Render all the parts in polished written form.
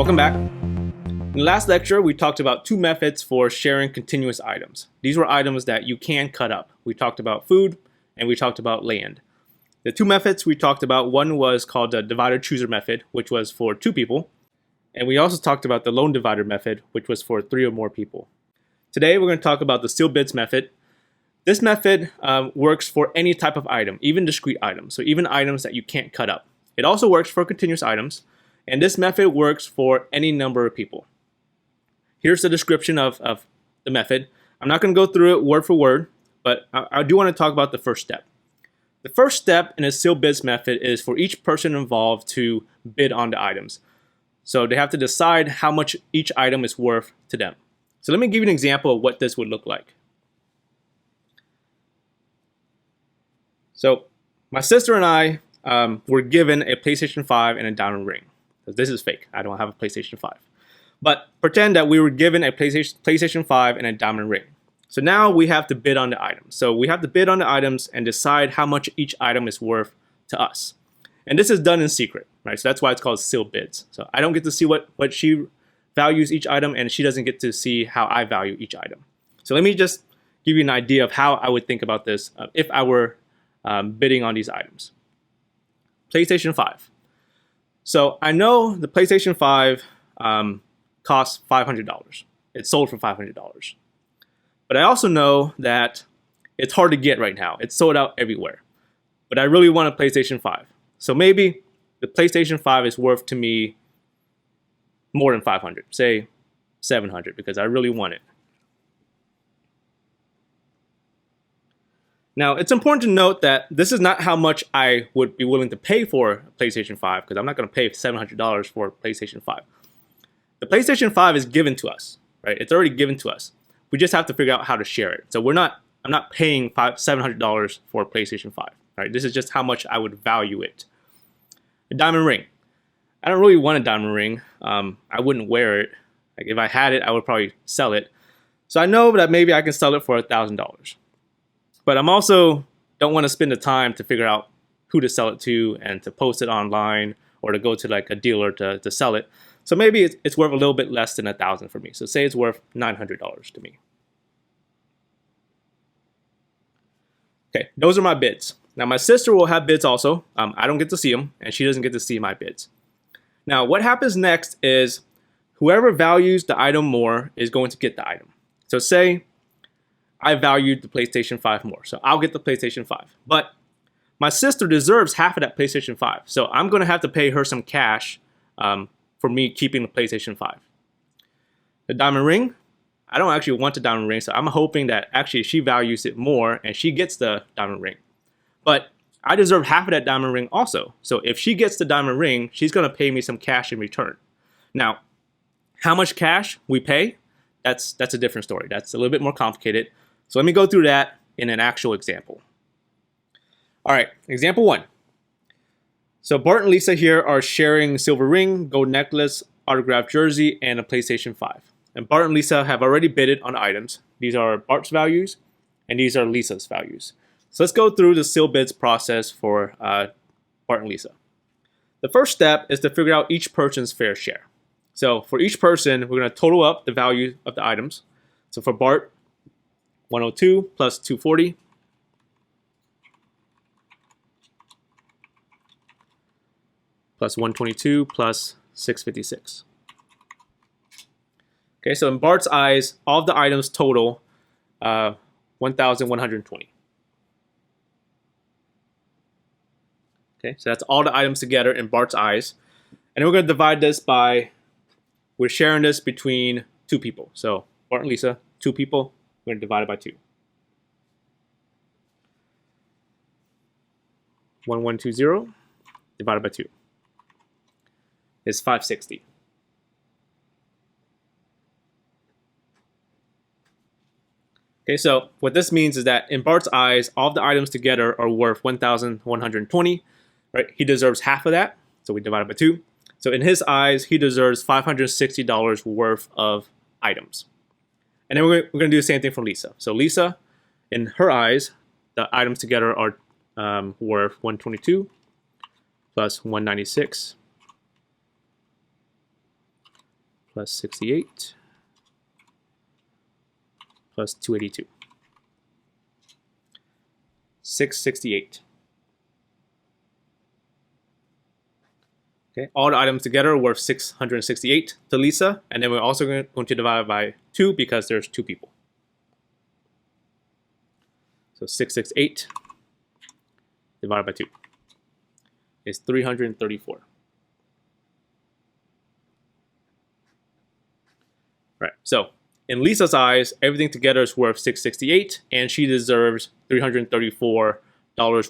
Welcome back. In the last lecture, we talked about two methods for sharing continuous items. These were items that you can cut up. We talked about food and we talked about land. The two methods we talked about, one was called the divider-chooser method, which was for two people. And we also talked about the lone divider method, which was for three or more people. Today, we're going to talk about the sealed bids method. This method works for any type of item, even discrete items, so even items that you can't cut up. It also works for continuous items, and this method works for any number of people. Here's the description of the method. I'm not going to go through it word for word, but I do want to talk about the first step. The first step in a sealed bids method is for each person involved to bid on the items. So they have to decide how much each item is worth to them. So let me give you an example of what this would look like. So my sister and I were given a PlayStation 5 and a diamond ring. This is fake. I don't have a PlayStation 5. But pretend that we were given a PlayStation 5 and a diamond ring. So now we have to bid on the items. So we have to bid on the items and decide how much each item is worth to us. And this is done in secret, right? So that's why it's called sealed bids. So I don't get to see what she values each item, and she doesn't get to see how I value each item. So let me just give you an idea of how I would think about this if I were bidding on these items. PlayStation 5. So I know the PlayStation 5 costs $500. It's sold for $500. But I also know that it's hard to get right now. It's sold out everywhere. But I really want a PlayStation 5. So maybe the PlayStation 5 is worth to me more than 500, say 700, because I really want it. Now, it's important to note that this is not how much I would be willing to pay for a PlayStation 5, because I'm not going to pay $700 for a PlayStation 5. The PlayStation 5 is given to us, right? It's already given to us. We just have to figure out how to share it. So I'm not paying $700 for a PlayStation 5, right? This is just how much I would value it. A diamond ring. I don't really want a diamond ring. I wouldn't wear it. Like if I had it, I would probably sell it. So I know that maybe I can sell it for $1,000. But I'm also don't want to spend the time to figure out who to sell it to and to post it online or to go to like a dealer to sell it. So maybe it's worth a little bit less than $1,000 for me. So say it's worth $900 to me. Okay, those are my bids. Now my sister will have bids also. I don't get to see them, and she doesn't get to see my bids. Now what happens next is whoever values the item more is going to get the item. So say I valued the PlayStation 5 more, so I'll get the PlayStation 5. But my sister deserves half of that PlayStation 5, so I'm going to have to pay her some cash for me keeping the PlayStation 5. The diamond ring, I don't actually want the diamond ring, so I'm hoping that actually she values it more and she gets the diamond ring. But I deserve half of that diamond ring also. So if she gets the diamond ring, she's going to pay me some cash in return. Now, how much cash we pay, that's a different story. That's a little bit more complicated. So let me go through that in an actual example. All right, example 1. So Bart and Lisa here are sharing silver ring, gold necklace, autographed jersey, and a PlayStation 5. And Bart and Lisa have already bidded on items. These are Bart's values, and these are Lisa's values. So let's go through the sealed bids process for Bart and Lisa. The first step is to figure out each person's fair share. So for each person, we're going to total up the value of the items. So for Bart, 102 plus 240. Plus 122 plus 656. Okay, so in Bart's eyes, all of the items total 1,120. Okay, so that's all the items together in Bart's eyes. And we're going to divide this by, we're sharing this between two people. So Bart and Lisa, two people, we're going to divide it by 2. 1120 divided by 2. Is 560. Okay, so what this means is that in Bart's eyes, all of the items together are worth 1,120, right? He deserves half of that, so we divide it by 2. So in his eyes, he deserves $560 worth of items. And then we're going to do the same thing for Lisa. So Lisa, in her eyes, the items together are worth 122 plus 196 plus 68 plus 282. 668. Okay, all the items together are worth 668 to Lisa, and then we're also going to divide by 2 because there's 2 people. So 668 divided by 2 is 334. Right, so in Lisa's eyes, everything together is worth 668, and she deserves $334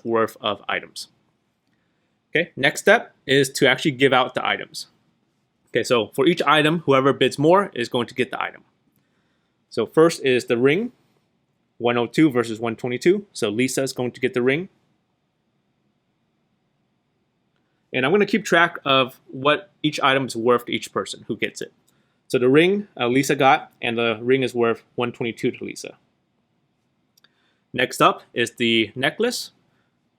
worth of items. Okay, next step is to actually give out the items. Okay, so for each item, whoever bids more is going to get the item. So first is the ring, 102 versus 122. So Lisa is going to get the ring. And I'm going to keep track of what each item is worth to each person who gets it. So the ring Lisa got, and the ring is worth 122 to Lisa. Next up is the necklace,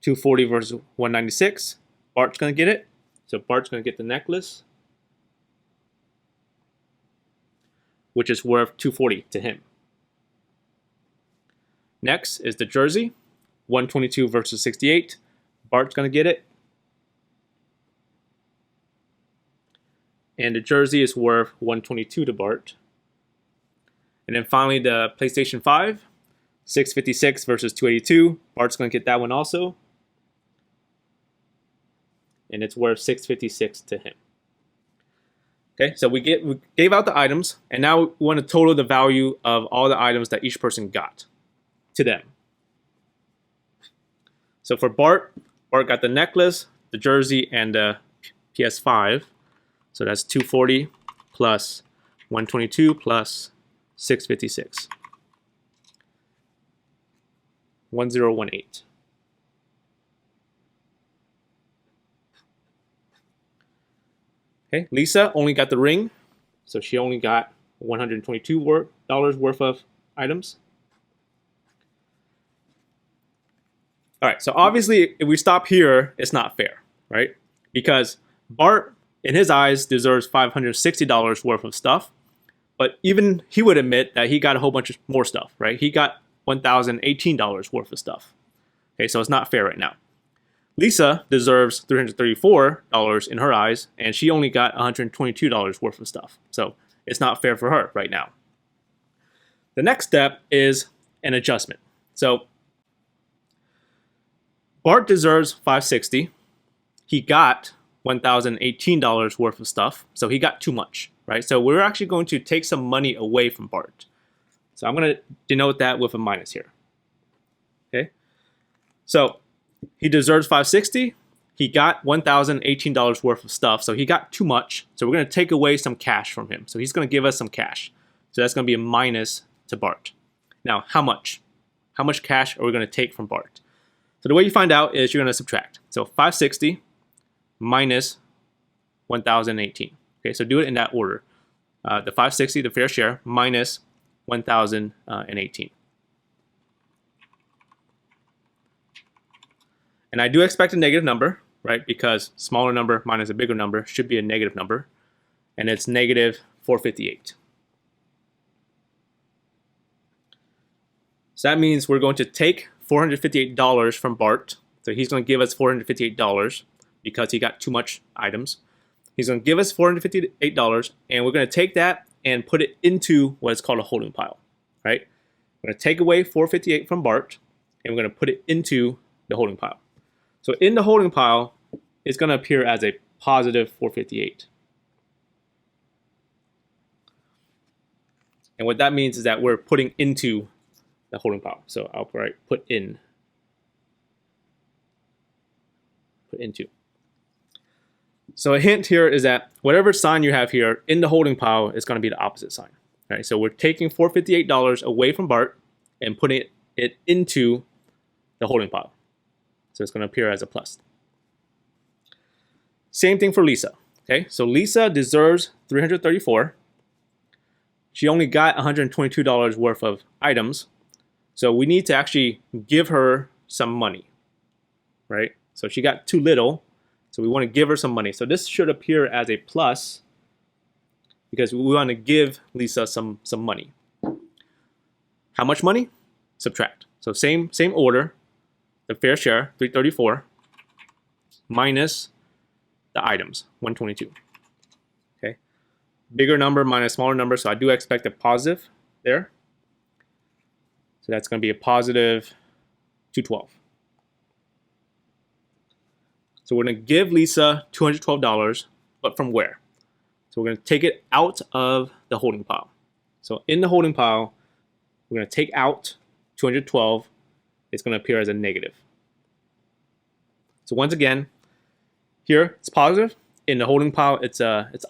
240 versus 196. Bart's going to get it. So Bart's going to get the necklace, which is worth 240 to him. Next is the jersey, 122 versus 68. Bart's going to get it. And the jersey is worth 122 to Bart. And then finally the PlayStation 5, 656 versus 282. Bart's going to get that one also. And it's worth 656 to him. Okay, so we gave out the items, and now we want to total the value of all the items that each person got to them. So for Bart got the necklace, the jersey, and the PS5. So that's 240 plus 122 plus 656. 1018. Okay, Lisa only got the ring, so she only got $122 worth of items. All right, so obviously if we stop here, it's not fair, right? Because Bart, in his eyes, deserves $560 worth of stuff, but even he would admit that he got a whole bunch of more stuff, right? He got $1,018 worth of stuff. Okay, so it's not fair right now. Lisa deserves $334 in her eyes, and she only got $122 worth of stuff. So it's not fair for her right now. The next step is an adjustment. So Bart deserves $560. He got $1,018 worth of stuff, so he got too much, right? So we're actually going to take some money away from Bart. So I'm going to denote that with a minus here. Okay, so he deserves $560. He got $1,018 worth of stuff, so he got too much. So we're going to take away some cash from him. So he's going to give us some cash. So that's going to be a minus to Bart. Now, how much? How much cash are we going to take from Bart? So the way you find out is you're going to subtract. So 560 minus 1,018. Okay, so do it in that order. The 560, the fair share, minus 1,018. And I do expect a negative number, right? Because smaller number minus a bigger number should be a negative number. And it's negative 458. So that means we're going to take $458 from Bart. So he's going to give us $458 because he got too much items. He's going to give us $458, and we're going to take that and put it into what is called a holding pile, right? We're going to take away $458 from Bart, and we're going to put it into the holding pile. So in the holding pile, it's going to appear as a positive 458. And what that means is that we're putting into the holding pile. So I'll write put in. Put into. So a hint here is that whatever sign you have here in the holding pile is going to be the opposite sign. Right? So we're taking $458 away from Bart and putting it into the holding pile. So it's going to appear as a plus. Same thing for Lisa. Okay, so Lisa deserves $334. She only got $122 worth of items. So we need to actually give her some money, right? So she got too little. So we want to give her some money. So this should appear as a plus because we want to give Lisa some money. How much money? Subtract. So same order, the fair share, 334, minus the items, 122. Okay, bigger number minus smaller number, so I do expect a positive there. So that's going to be a positive 212. So we're going to give Lisa $212, but from where? So we're going to take it out of the holding pile. So in the holding pile, we're going to take out 212. It's going to appear as a negative. So once again, here it's positive. In the holding pile, it's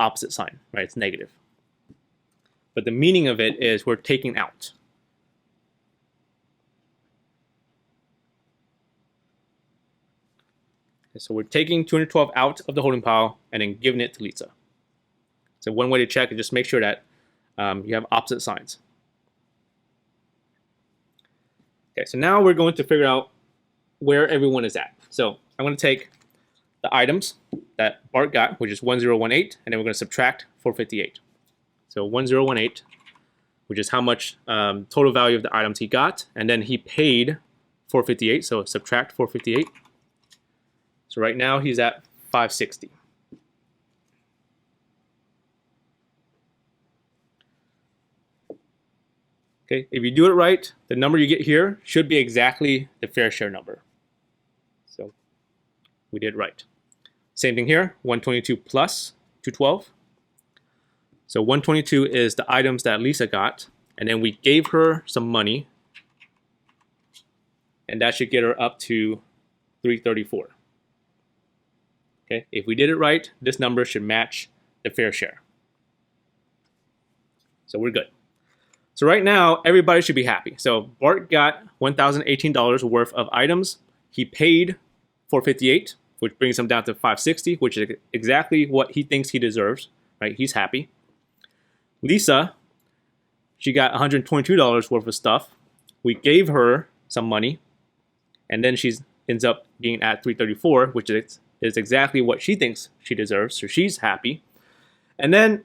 opposite sign, right? It's negative. But the meaning of it is we're taking out. So we're taking 212 out of the holding pile and then giving it to Lisa. So one way to check is just make sure that you have opposite signs. Okay, so now we're going to figure out where everyone is at. So I'm going to take the items that Bart got, which is 1018, and then we're going to subtract 458. So 1018, which is how much total value of the items he got, and then he paid 458, so subtract 458. So right now he's at 560. Okay, if you do it right, the number you get here should be exactly the fair share number. So we did right. Same thing here, 122 plus 212. So 122 is the items that Lisa got, and then we gave her some money, and that should get her up to 334. Okay, if we did it right, this number should match the fair share. So we're good. So right now, everybody should be happy. So Bart got $1,018 worth of items. He paid $458, which brings him down to $560, which is exactly what he thinks he deserves, right? He's happy. Lisa, she got $122 worth of stuff. We gave her some money, and then she ends up being at $334, which is exactly what she thinks she deserves, so she's happy. And then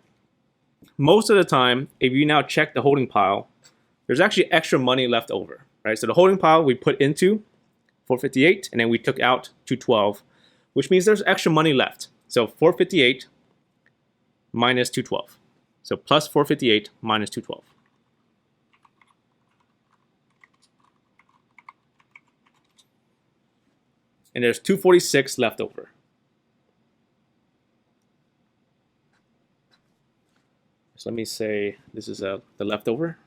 most of the time, if you now check the holding pile, there's actually extra money left over, right? So the holding pile we put into 458, and then we took out 212, which means there's extra money left. So 458 minus 212. So plus 458 minus 212. And there's 246 left over. So let me say this is the leftover.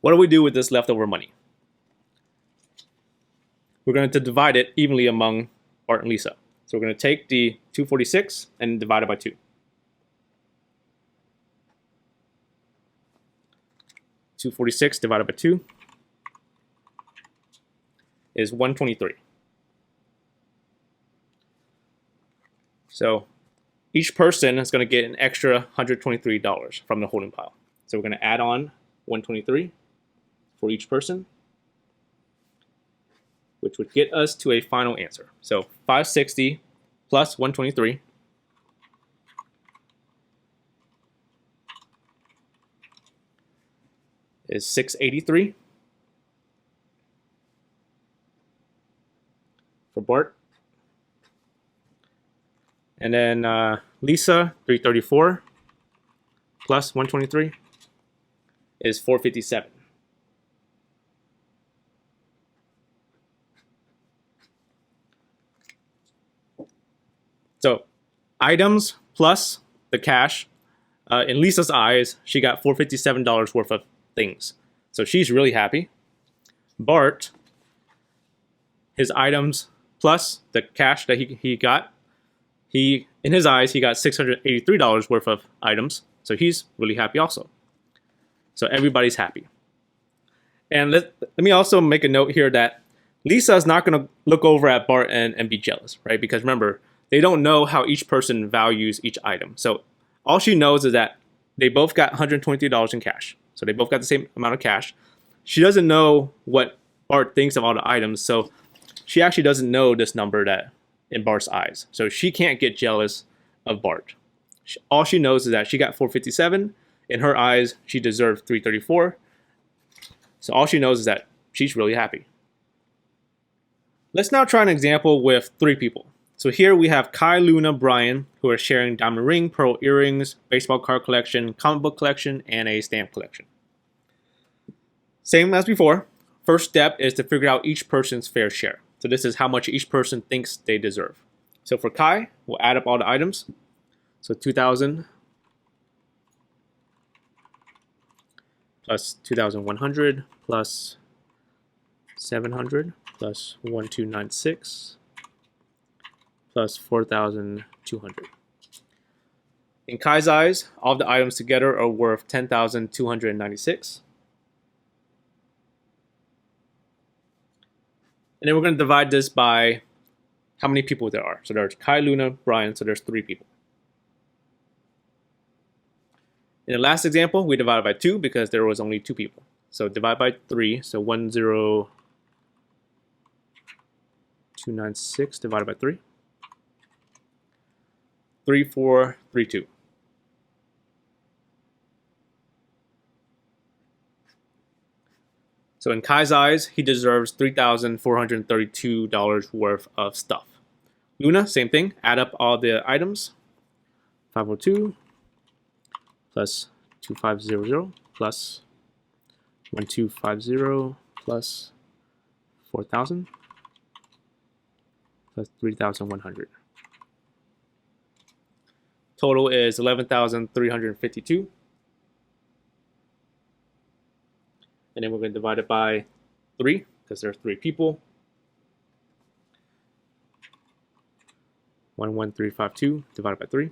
What do we do with this leftover money? We're going to divide it evenly among Bart and Lisa. So we're going to take the 246 and divide it by 2. 246 divided by 2 is 123. So each person is going to get an extra $123 from the holding pile. So we're going to add on 123 for each person, which would get us to a final answer. So 560 plus 123 is 683 for Bart. And then Lisa, 334 plus 123 is 457. So items plus the cash. In Lisa's eyes, she got $457 worth of things. So she's really happy. Bart, his items plus the cash that he got, in his eyes, he got $683 worth of items. So he's really happy also. So everybody's happy. And let me also make a note here that Lisa is not going to look over at Bart and be jealous, right? Because remember, they don't know how each person values each item. So all she knows is that they both got $123 in cash. So they both got the same amount of cash. She doesn't know what Bart thinks of all the items. So she actually doesn't know this number that in Bart's eyes. So she can't get jealous of Bart. All she knows is that she got 457. In her eyes, she deserved 334. So all she knows is that she's really happy. Let's now try an example with 3 people. So here we have Kai, Luna, Brian, who are sharing diamond ring, pearl earrings, baseball card collection, comic book collection, and a stamp collection. Same as before, first step is to figure out each person's fair share. So this is how much each person thinks they deserve. So for Kai, we'll add up all the items. So 2,000 plus 2,100 plus 700 plus 1,296 plus 4,200. In Kai's eyes, all of the items together are worth 10,296. And then we're going to divide this by how many people there are. So there's Kai, Luna, Brian, so there's 3 people. In the last example, we divided by 2 because there was only 2 people. So divide by 3, so 1,0,296 divided by 3. 3,432. So in Kai's eyes, he deserves $3,432 worth of stuff. Luna, same thing. Add up all the items. 502 plus 2,500 plus 1,250 plus 4,000 plus 3,100. Total is 11,352. And then we're going to divide it by 3 because there are 3 people. 1,1352 divided by 3.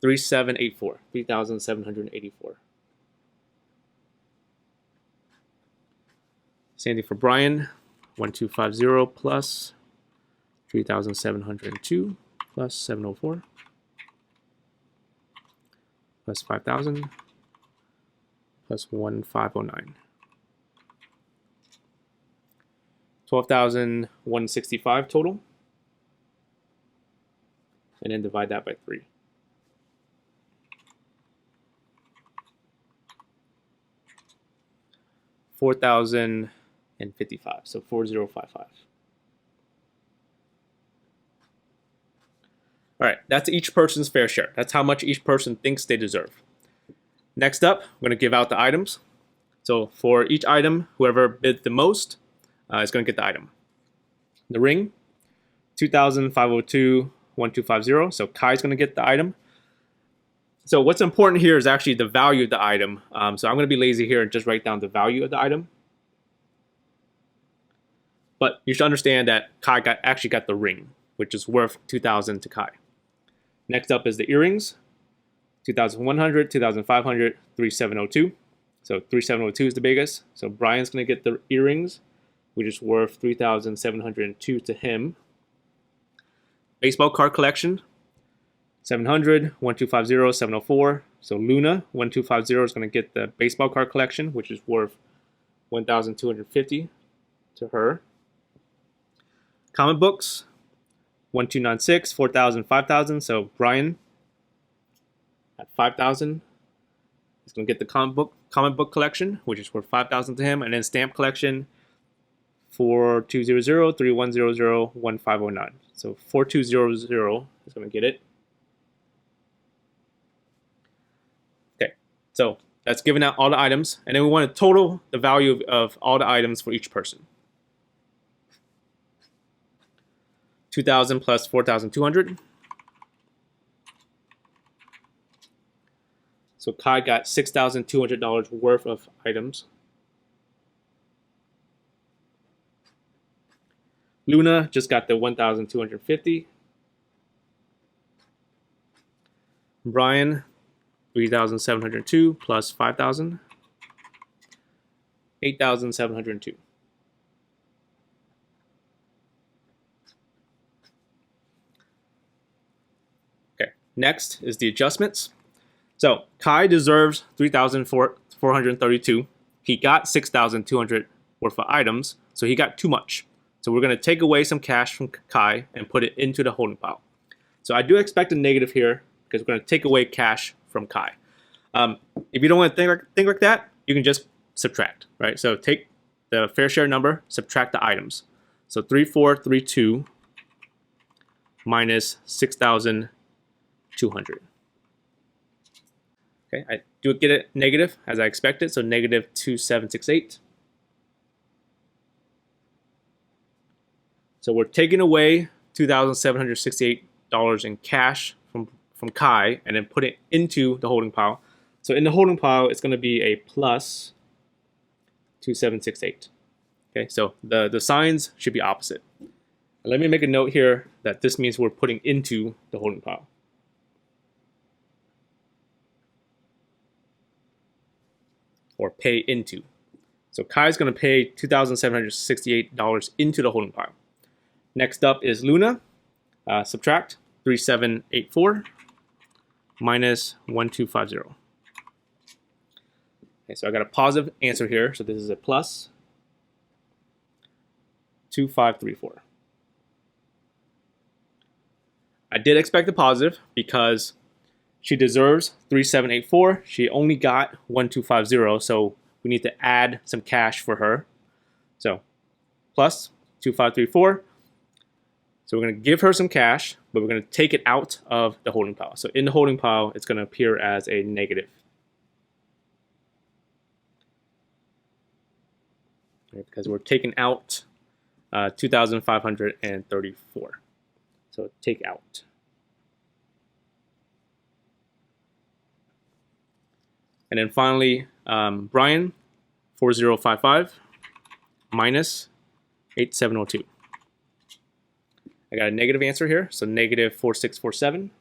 3,784. 3,784. Same thing for Brian. 1,250 plus 3,702 plus 704 plus 5,000 plus 1,509. 12,165 total. And then divide that by 3. $4,055. So 4,055. All right, that's each person's fair share. That's how much each person thinks they deserve. Next up, we're going to give out the items. So for each item, whoever bid the most is going to get the item. The ring, 2,502, 1,250. So Kai's going to get the item. So what's important here is actually the value of the item. So I'm going to be lazy here and just write down the value of the item. But you should understand that Kai actually got the ring, which is worth 2,000 to Kai. Next up is the earrings, 2,100, 2,500, 3,702. So 3,702 is the biggest. So Brian's going to get the earrings, which is worth 3,702 to him. Baseball card collection, 700, 1,250, 704. So Luna, 1,250 is going to get the baseball card collection, which is worth 1,250 to her. Comic books, 1,296, 4,000, 5,000. So Brian at 5,000 is going to get the comic book collection, which is worth 5,000 to him, and then stamp collection 4,200, 3,100, 1,509. So 4,200 is going to get it. Okay, so that's giving out all the items, and then we want to total the value of all the items for each person. 2,000 plus 4,200. So Kai got $6,200 worth of items. Luna just got the 1,250. Brian, 3,702 plus 5,000. 8,702. Okay, next is the adjustments. So Kai deserves 3,432. He got 6,200 worth of items, so he got too much. So we're going to take away some cash from Kai and put it into the holding pile. So I do expect a negative here because we're going to take away cash from Kai. If you don't want to think like that, you can just subtract, right? So take the fair share number, subtract the items. So 3432 minus 6,200. Okay, I do get it negative as I expected, so negative 2768. So we're taking away $2,768 in cash from Kai and then put it into the holding pile. So in the holding pile, it's going to be a plus 2768. Okay, so the signs should be opposite. Let me make a note here that this means we're putting into the holding pile. Or pay into. So Kai is going to pay $2,768 into the holding pile. Next up is Luna. Subtract 3784 minus 1250. Okay, so I got a positive answer here. So this is a plus 2534. I did expect a positive because she deserves 3784. She only got 1250, so we need to add some cash for her. So plus 2534. So we're going to give her some cash, but we're going to take it out of the holding pile. So in the holding pile, it's going to appear as a negative. Right, because we're taking out 2,534. So take out. And then finally, Brian, 4055 minus 8702. I got a negative answer here, so negative 4647.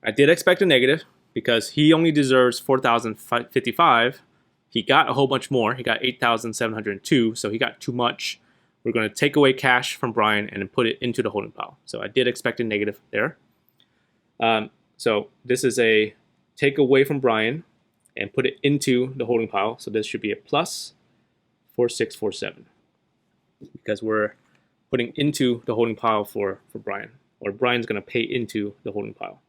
I did expect a negative because he only deserves 4,055. He got a whole bunch more. He got 8,702, so he got too much. We're going to take away cash from Brian and then put it into the holding pile. So I did expect a negative there. So this is a take away from Brian and put it into the holding pile. So this should be a plus 4647 because we're putting into the holding pile for Brian, or Brian's going to pay into the holding pile.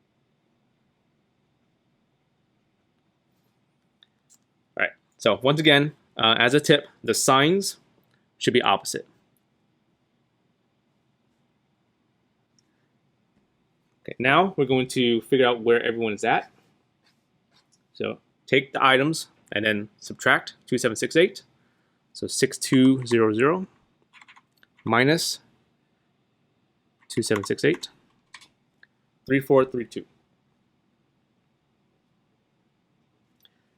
All right, so once again, as a tip, the signs should be opposite. Okay, now we're going to figure out where everyone is at. So take the items and then subtract 2768. So 6200 minus 2768, 3432.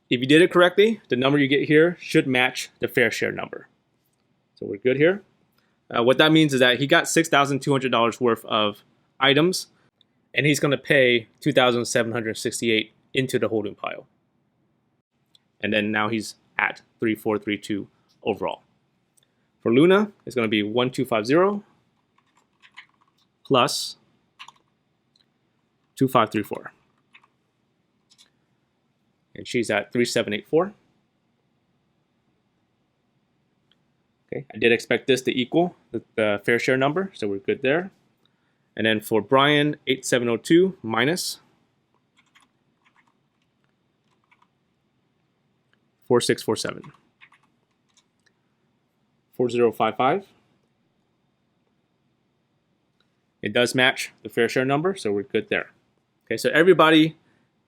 If you did it correctly, the number you get here should match the fair share number. So we're good here. What that means is that he got $6,200 worth of items, and he's going to pay $2,768 into the holding pile. And then now he's at 3432 overall. For Luna, it's going to be 1250 plus 2534. And she's at 3784. Okay, I did expect this to equal the fair share number, so we're good there. And then for Brian, 8702 minus 4647. 4055. It does match the fair share number, so we're good there. Okay, so everybody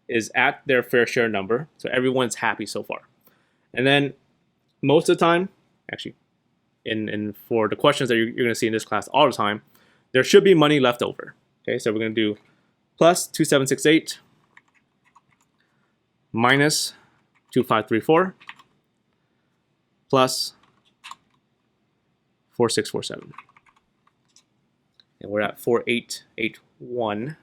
is at their fair share number, so everyone's happy so far. And then most of the time, actually, for the questions that you're going to see in this class all the time, there should be money left over. Okay, so we're going to do plus 2768 minus 2534 plus 4647. And we're at 4881.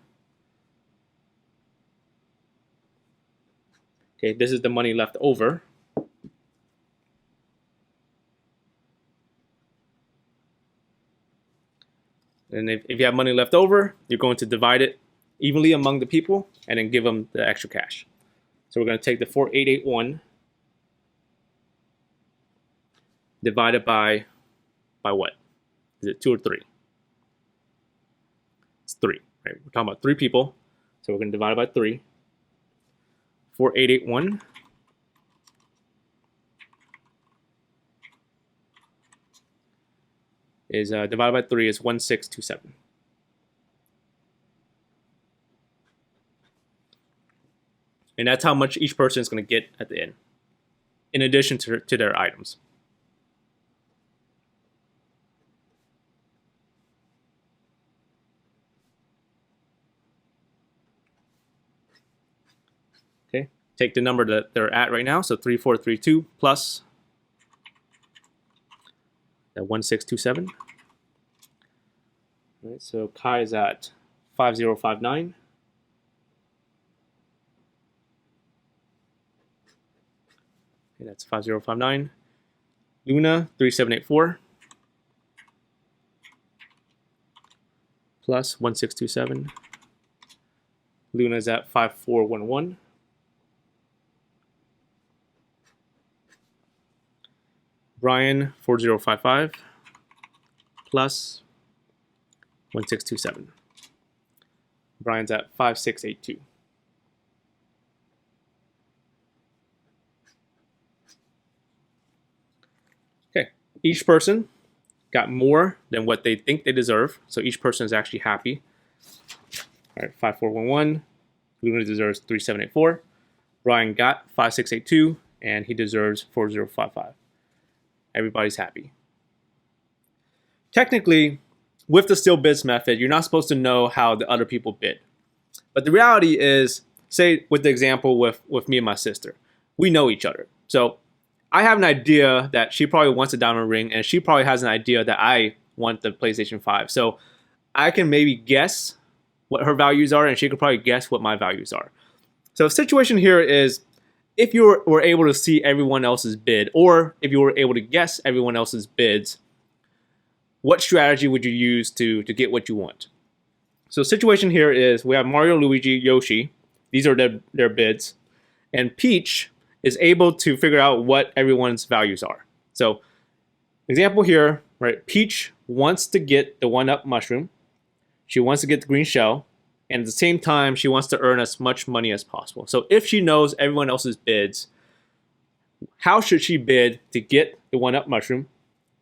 Okay, this is the money left over. And if you have money left over, you're going to divide it evenly among the people and then give them the extra cash. So we're going to take the 4881 divided by what? Is it 2 or 3? It's 3, right? We're talking about 3 people, so we're going to divide it by 3. 4881 is divided by 3 is 1627. And that's how much each person is going to get at the end, in addition to their items. Okay, take the number that they're at right now, so 3432 plus that 1627. All right, so Kai is at 5059. Okay, that's 5059. Luna 3784 plus 1627. Luna's at 5411. Brian 4055 plus 1627. Brian's at 5682. Okay, each person got more than what they think they deserve, so each person is actually happy. All right, 5411. Luna deserves 3784. Brian got 5682, and he deserves 4055. Everybody's happy. Technically, with the still bids method, you're not supposed to know how the other people bid. But the reality is, say with the example with me and my sister, we know each other. So I have an idea that she probably wants a diamond ring, and she probably has an idea that I want the PlayStation 5. So I can maybe guess what her values are, and she could probably guess what my values are. So the situation here is, if you were able to see everyone else's bid, or if you were able to guess everyone else's bids, what strategy would you use to get what you want? So the situation here is we have Mario, Luigi, Yoshi. These are their bids. And Peach is able to figure out what everyone's values are. So example here, right? Peach wants to get the 1-up mushroom. She wants to get the green shell. And at the same time, she wants to earn as much money as possible. So if she knows everyone else's bids, how should she bid to get the 1-up mushroom,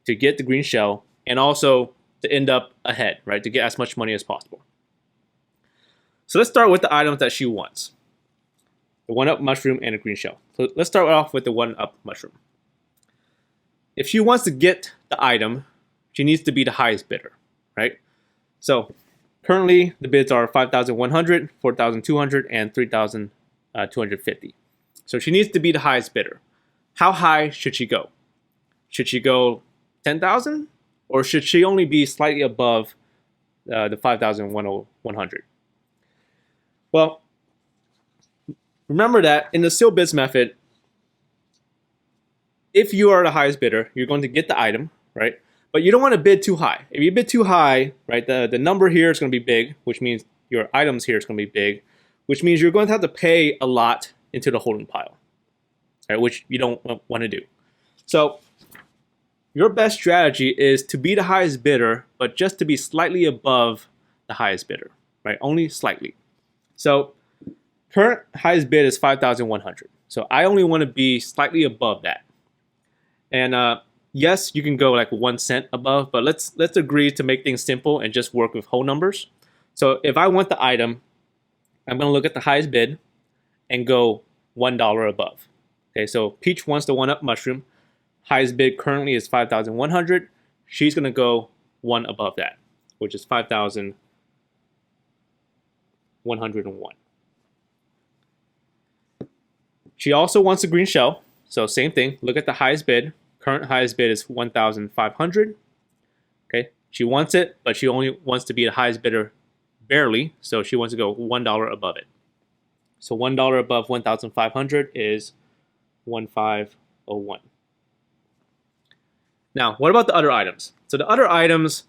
to get the green shell, and also to end up ahead, right? To get as much money as possible. So let's start with the items that she wants. The 1-up mushroom and a green shell. So let's start off with the 1-up mushroom. If she wants to get the item, she needs to be the highest bidder, right? So currently, the bids are 5,100, 4,200, and 3,250. So she needs to be the highest bidder. How high should she go? Should she go 10,000? Or should she only be slightly above the 5,100? Well, remember that in the still bids method, if you are the highest bidder, you're going to get the item, right? But you don't want to bid too high. If you bid too high, right, the number here is going to be big, which means your items here is going to be big, which means you're going to have to pay a lot into the holding pile, right, which you don't want to do. So your best strategy is to be the highest bidder, but just to be slightly above the highest bidder, right? Only slightly. So current highest bid is 5,100. So I only want to be slightly above that. And yes, you can go like 1 cent above, but let's agree to make things simple and just work with whole numbers. So if I want the item, I'm going to look at the highest bid and go $1 above. Okay, so Peach wants the 1-up mushroom. Highest bid currently is 5,100. She's going to go 1 above that, which is 5,101. She also wants a green shell. So same thing. Look at the highest bid. Current highest bid is 1,500. Okay, she wants it, but she only wants to be the highest bidder barely. So she wants to go $1 above it. So $1 above 1,500 is 1,501. Now, what about the other items? So the other items,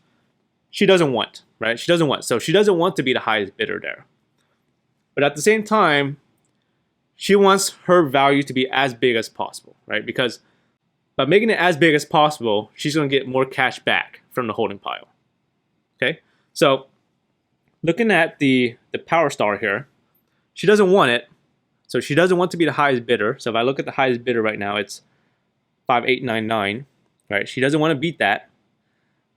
she doesn't want, right? She doesn't want. So she doesn't want to be the highest bidder there. But at the same time, she wants her value to be as big as possible, right? Because by making it as big as possible, she's going to get more cash back from the holding pile. Okay, so looking at the power star here, she doesn't want it. So she doesn't want to be the highest bidder. So if I look at the highest bidder right now, it's 5899, right? She doesn't want to beat that,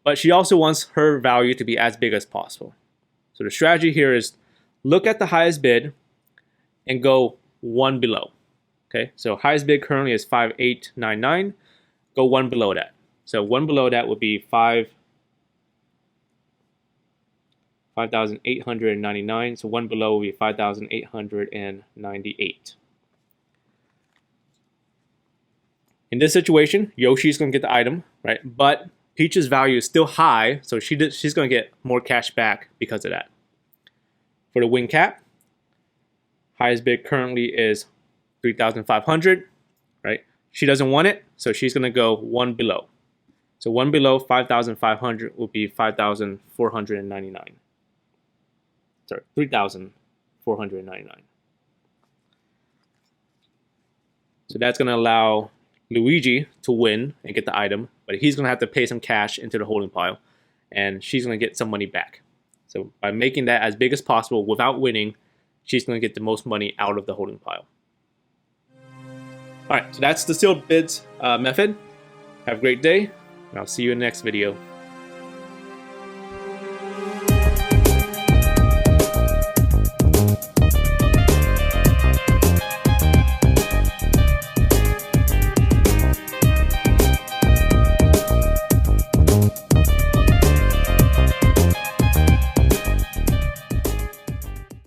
but she also wants her value to be as big as possible. So the strategy here is look at the highest bid and go one below. Okay, so highest bid currently is 5899. Go one below that. So one below that would be 5,899. So one below will be 5,898. In this situation, Yoshi's going to get the item, right? But Peach's value is still high, so she's going to get more cash back because of that. For the win cap, highest bid currently is 3,500, right? She doesn't want it, so she's going to go one below. So one below 5,500 will be 5,499. Sorry, 3,499. So that's going to allow Luigi to win and get the item, but he's going to have to pay some cash into the holding pile, and she's going to get some money back. So by making that as big as possible without winning, she's going to get the most money out of the holding pile. All right, so that's the sealed bids method. Have a great day, and I'll see you in the next video.